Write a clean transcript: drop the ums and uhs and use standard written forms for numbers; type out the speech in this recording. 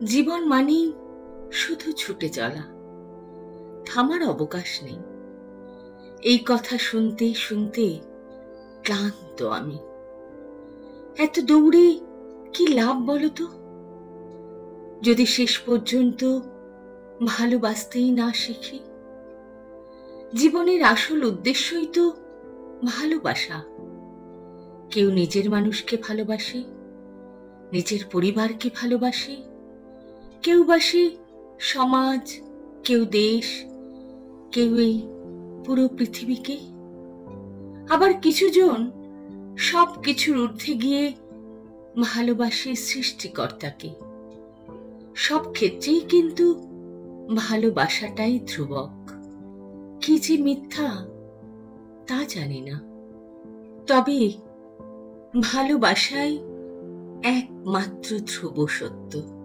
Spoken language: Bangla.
জীবন মানেই শুধু ছুটে চলা, থামার অবকাশ নেই। এই কথা শুনতে শুনতে ক্লান্ত আমি। এত দৌড়ে কি লাভ বলো তো, যদি শেষ পর্যন্ত ভালোবাসতেই না শিখি? জীবনের আসল উদ্দেশ্যই তো ভালোবাসা। কেউ নিজের মানুষকে ভালোবাসে, নিজের পরিবারকে ভালোবাসে, কেউ বাসে সমাজ, কেউ দেশ, কেউ এই পুরো পৃথিবীকে। আবার কিছুজন সব কিছুর ঊর্ধ্বে গিয়ে ভালোবাসে সৃষ্টিকর্তাকে। সব ক্ষেত্রেই কিন্তু ভালোবাসাটাই ধ্রুবক। কি যে মিথ্যা তা জানি না, তবে ভালোবাসাই একমাত্র ধ্রুব সত্য।